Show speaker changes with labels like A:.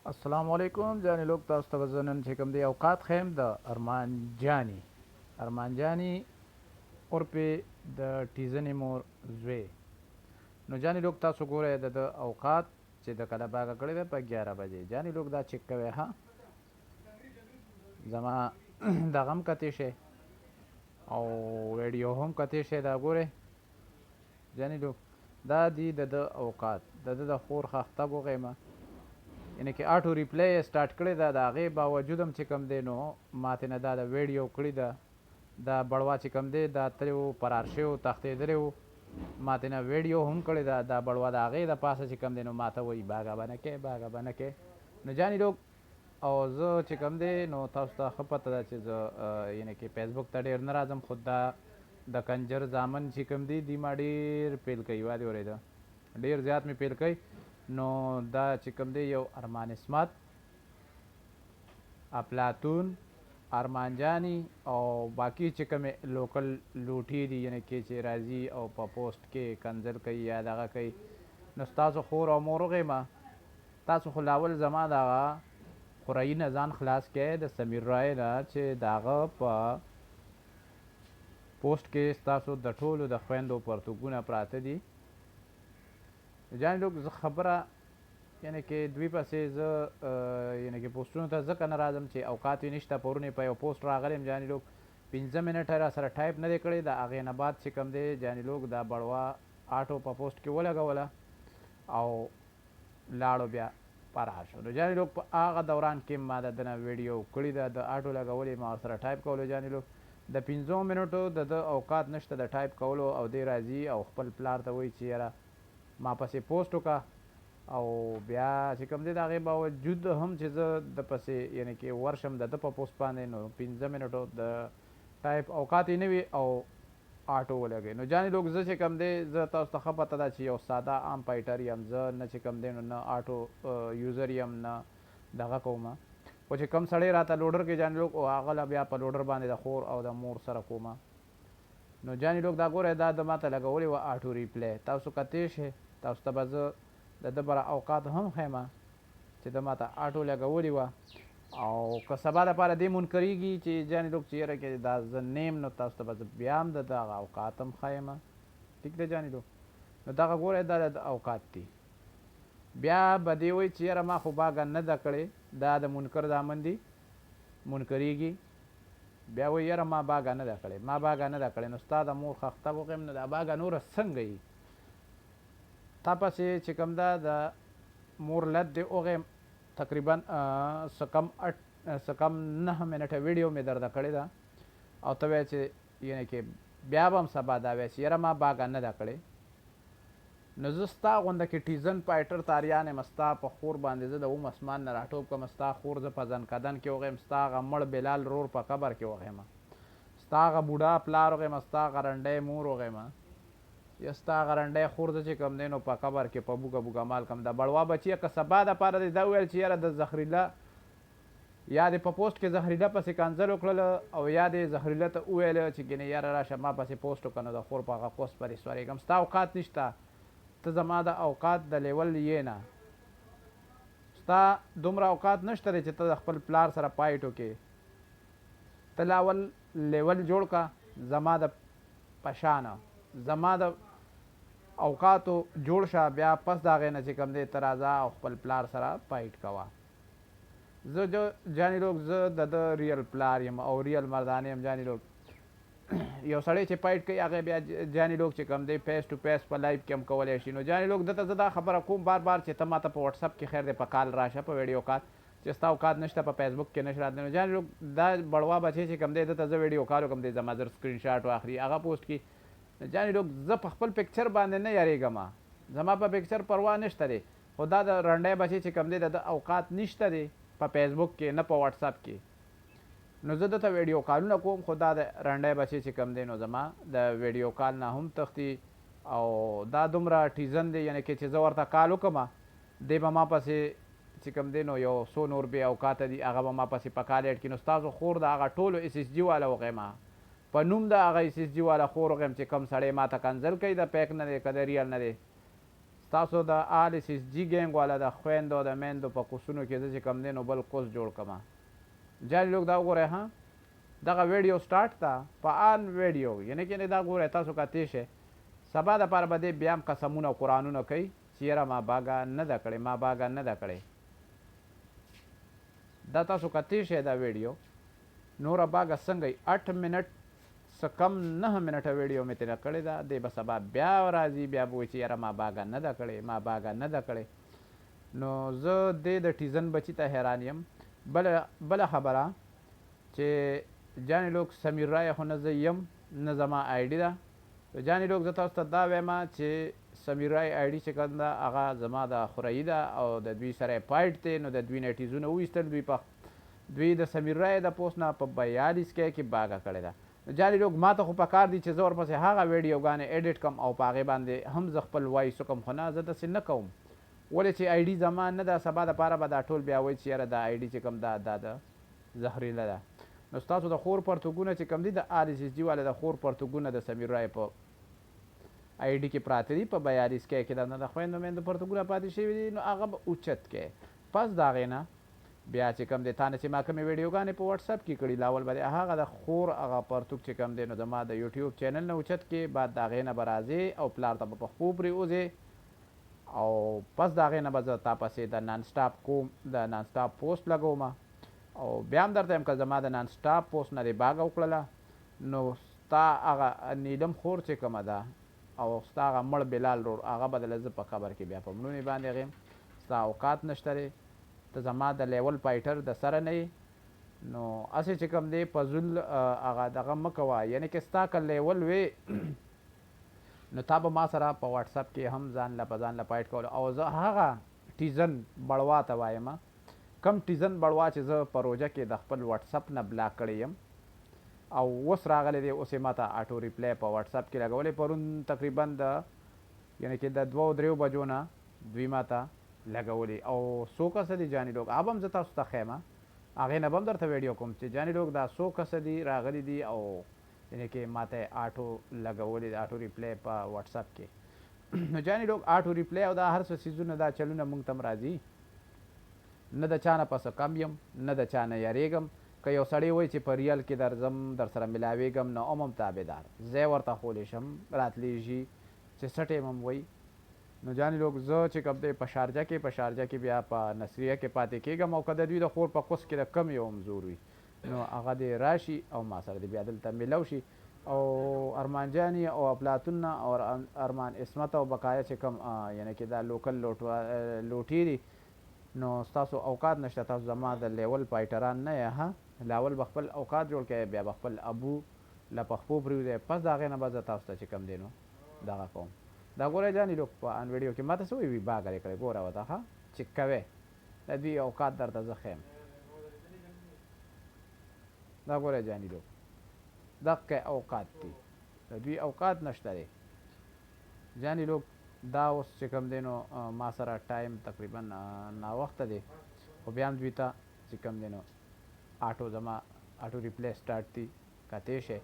A: السلام علیکم جانې لوګ تاسو ته به زه نن چې کوم دی اوقات ښیم د ارمان جاني عرفې د ټیزنې مور زوی. نو جانې لوګ تاسو ګورئ د اوقات چې د کله باغه کړی دی په 11 بجې. جانې لوګ دا چک کوئ ها زما دغه هم کتی شي او ویډیو هم کتی شي دا ګورئ. جانې لوګ دا دی د اوقات د خور خاخته وغیمه یعنی کې آټو ریپلی سٹارټ کړی دا د هغې باوجود هم چې کوم دی نو ماته نه دا د ویډیو کړی ده دا بړوا چې کوم دی دا تللی و فرار شوی و تښتېدلی و ماته نه ویډیو هم کړی ده دا بړوا د هغې د پاسه چې کوم دی نو ماته وایي باګه به نه کوې باګه به نه کوې. نو جانې لوګ او زه چې کوم دی نو تاسو ته ښه پته ده چې زه یعنې کې فیسبوک ته ډېر نه راځم خو دا د کنجر زامن چې کوم دی دی ما ډېر پیل کوي وا دې اورېده ډېر زیات مې پیل کوي. نو دا چې کوم دی یو ارمان اسمت افلاطون ارمان جانی او باقی چې کومې لوکل لوټي دي یعنې کې چې راځي او په پوسټ کې کنځل کوي یا دغه کوي نو ستاسو خور او مور وغیمه تاسو خو لاول زما دغه خورایي نه ځان خلاص کړئ د سمیر رای نه چې د هغه په پوسټ کې ستاسو د ټولو د خویندو پرتوګونه پراته دي. جانې لوګ زه خبره یعنې کې دوی پسې زه یعنې کې پوسټونو ته ځکه نه راځم چې اوقات یې نشته. پرون یې په یو پوسټ راغلی یم جانې لوګ 15 منټه را سره ټایپ نه دی کړی د هغې نه بعد چې کوم دی جانې لوګ دا بړوا آټو په پوسټ کې ولګوله او لاړو بیا فرار شو. نو جانې لوګ په هغه دوران کې ما د ده نه ویډیو کړي ده د آټو لګولې ما ورسره ټایپ کولو. جانې لوګ د 15 منټو د ده اوقات نشته د ټایپ کولو او دی راځي او خپل پلار ته وایي چې یاره ما پسې پوسټ وکړه او بیا چې کوم دی د هغې باوجود هم چې زه د پسې یعنې کې ورشم د ده په پوسټ باندې نو 15 منټو د ټایپ اوقات یې نه وي او آټو ولګوي. نو جانې لوګ زه چې کوم دی زه تاسو ته ښه پته ده چې یو ساده عام فایټر یم زه نه چې کوم دی نو نه آټو یوزر یم نه دغه کومه خو چې کوم سړی راته لوډر کې جانې لوګ او هغه له بیا په لوډر باندې د خور او د مور سره کومه. نو جانې لوګ دا ګوره دا د ماته لګولې وه آټو ریپلی تاسو کتی شئ تاسو ته به زه د ده بره اوقات هم ښیمه چې ده ماته آټو لګولې وه او که سبا دپاره دې منکرېږي چې جانې لوګ چې یاره کې دا زه نیم نو تاسو ته به زه بیا هم د دغه اوقات هم ښیمه ټیک دی جانې لوګ. نو دغه ګوره دا د اوقات دي بیا به دې وایي چې یاره ما خو باګه نه ده کړې دا د منکر زامن دي منکرېږي بیا وایي یاره ما باګه نه ده کړې ما باګه نه ده کړې نو ستا د مور خښته وغیم نو دا باګه نوره څنګه یي تا پسې چې کوم ده د مور لد دې وغیم تقریبا څه کم 9 منټه ویډیو مې درته کړې ده او ته وایې چې یعنې کې بیا به هم سبا دا وایې چې یاره ما باګه نه ده کړې نو زه ستا غونده کې ټیزن فایټر تاریان یم ستا په خور باندې زه د اوم اسمان نه راټوپ کړم ستا خور زه په زنکدن کې وغیم ستا هغه مړ بلال رور په قبر کې وغیمه ستا هغه بوډا پلار وغیمه ستا هغه رنډی مور وغیمه یا ستا هغه رنډی خور زه چې کوم دی نو په قبر کې په بوګه بوګه مال کم د بړوا بچیه که سبا دپاره دې دا وویل چې یاره د زهریله یا دې په پوسټ کې زهریله پسې کنځل وکړله او یا دې زهریله ته وویله چې ګینې یاره راشه ما پسې پوسټ وکړه نو د خور په هغه پوسټ پرې سورېږم ستا اوقات نشته ته زما د اوقات د لیول یې نه ستا دومره اوقات نشته دی چې ته د خپل پلار سره پایټ وکړې ته لاول لیول جوړ که زما د پشانه زما د اوقاتو جوړ شه بیا پس د هغې نه چې کوم دی ته راځه او خپل پلار سره فایټ کوه. زه جانې لوګ زه د ده ریل پلار یم او ریل مردانه یم. جانې لوګ یو سړی چې فایټ کوي هغې بیا جانې لوګ چې کوم دی فیس ټو فیس په لایف کې هم کولی شي. نو جانې لوګ دته زه دا خبره کوم بار بار چې ته ماته په وټساپ کې خیر دی په کال راشه په ویډیو کال چې ستا اوقات نشته په فیسبوک کې نشي راتلی. نو جانې لوګ دا بړوا بچی چې کوم دی دته زه ویډیو کال وکړم دی زما زر سکرین شاټ واخلي هغه پوسټ کړي. جانې لوګ زه په خپل پکچر باندې نه یاریږم زما په پکچر پروا نشته دی خو دا د رنډی بچی چې کوم دی د اوقات نشته دی په فیسبوک کې نه په وټساپ کې نو زه دته ویډیو کالونه کوم خو دا د رنډی بچی چې کوم دی نو زما د ویډیو کال نه هم تښتي او دا دومره ټیزن دی یعنې کې چې زه ورته کال وکړم دی به ما پسې چې کوم دی نو یو څو نور بې اوقاته دي هغه به ما پسې په کال ایډ کړي نو ستاسو خور د هغه ټولو اس اس جي والا وغیمه په نوم د هغه اس اس جي والا خور وغیم چې کوم سړی ما ته کنځل کوي د پیک نه دی که د ریل نه دی ستاسو د آل اس اس جي ګینګ والا د خویندو د میندو په کوسونو کې زه چې کوم دی نو بل کوس جوړ کړم. جانې لوګ دا وګورئ ها دغه ویډیو سټارټ ته په آن ویډیو یعنې کې دا ګورئ تاسو کتې شئ سبا دپاره به دې بیا هم قسمونه او قرآنونه کوي چې یاره ما باګه نه ده کړې ما باګه نه ده کړې. دا تاسو کتې شئ دا ویډیو نوره باګه څنګه 8 منټ څه کم 9 منټه ویډیو مې ترې کړې ده. دی به سبا بیا راځي بیا به وایي چې یاره ما باګه نه ده کړې ما باګه نه ده کړې. نو زه دې د ټیزن بچي ته حیران یم. بله خبره چې جانې لوک سمیر رای خو نه زه یم نه زما آی ډي ده. جانې لوک زه تاسو ته دا وایم چې سمیر رای آی ډي چې کوم ده هغه زما د خورایي ده او د دوی سره یې فایټ دی. نو د دوی نه ټیزونه وویستل دوی د سمیر رای د پوسټ نه په 42 کې باګه کړې ده. جانې لوک ما ته خو پکار دي چې زه ورپسې هغه ویډیوګانې ایډیټ کړم او په هغې باندې هم زه خپل وایس وکړم خو نه زه داسې نه کوم ولې چې آی ډي زما نه ده. سبا دپاره به دا ټول بیا وایي چې یاره دا آی ډي چې کوم دا د زهریله ده. نو ستاسو د خور پرتګونه چې کوم دي د آر اس اس جي والا د خور پرتګونه د سمیر رای په آی ډي کې پراته دي په 42 کې دا د خویندو میندو پرتګونه پاتې شوي دي. نو هغه به اوچت کې پس د هغې نه بیا چې کوم دی تا نه چې ما کومې ویډیوګانې په وټساپ کې کړي لاول به هغه د خور هغه پرتوګ چې کوم دی نو زما د یوټیوب چینل نه اوچت کې بعد د هغې نه به راځې او پلار ته به په خپو پرېوځې او پس د هغې نه به زه تا پسې د نان سټاپ کوم د نان سټاپ پوسټ لګوم او بیا هم درته یم که زما د نان سټاپ پوسټ نه دې باګه وکړله نو ستا هغه نیلم خور چې کومه ده او ستا هغه مړ بلال رور هغه به دله زه په قبر کې بیا په مړونې باندې غیم. ستا اوقات نشته دی ته زما د لیول فایټر د سره نه یې نو هسې چې کوم دی فضول هغه دغه مه کوه یعنې که ستا که لیول وې نو تا به ما سره په واټساپ کې هم ځان له فایټ کولو او زه هغه ټیزن بړوا ته وایم کم ټیزن بړوا چې زه په روژه کې د خپل واټساپ نه بلاک کړی یم او اوس راغلی دی اوس یې ما ته آټو ریپلی په واټساپ کې لګولی پرون تقریبا د یعنې کې د 2-3 بجو نه دوی ما ته لګولي او څو کسه دي جانې لوګ اب هم زه تاسو ته ښیم هغې نه به هم درته ویډیو کوم چې جانې لوګ دا څو کسه دي راغلي دي او یعنې کې ما ته آټو لګولي د آټو ریپلی په واټساپ کې. نو جانې لوګ آټو ریپلی او دا هر څه څیزونه دا چلونه موږ ته هم راځي نه د چا نه پسه کم یم نه د چا نه یریږم. که یو سړی وایي چې په ریل کې درځم در سره ملاویږم نو هم تابعدار ځای ورته خولی شم راتلیږي چې څه ټیم هم وایي. نو جانې لوګ زه چې کوم دی په شارجه کې بیا په نصریه کې پاتې کېږم او که د دوی د خور په کوس کې د کم یو هم زور وي نو هغه دې راشي او ما سره دې بیا دلته میلو شي او ارمان جاني او افلاطون او ارمان عصمت او بقایا چې کوم یعنې کې دا لوکل لوټي دي نو ستاسو اوقات نشته تاسو زما د لیول فایټران نه یې ها لاول به خپل اوقات جوړ کړئ بیا به خپل ابو له په خپو پرېوځئ پس د هغې نه به زه تاسو ته چې کوم دی نو دغه کوم. دا ګوره جانې لوګ په ان ویډیو کې ما ته څه وایي باګه یې کړی ګوره ورته ښه چې کوې د دوی اوقات درته زه ښیم. دا ګوره جانې لوګ دقه اوقات دي د دوی اوقات نشته دی. جانې لوګ دا اوس چې کوم دی نو ما سره ټایم تقریبا ناوخته دی خو بیا هم دوی ته چې کوم دی نو آټو زما آټو ریپلی سټارټ دي کتې شئ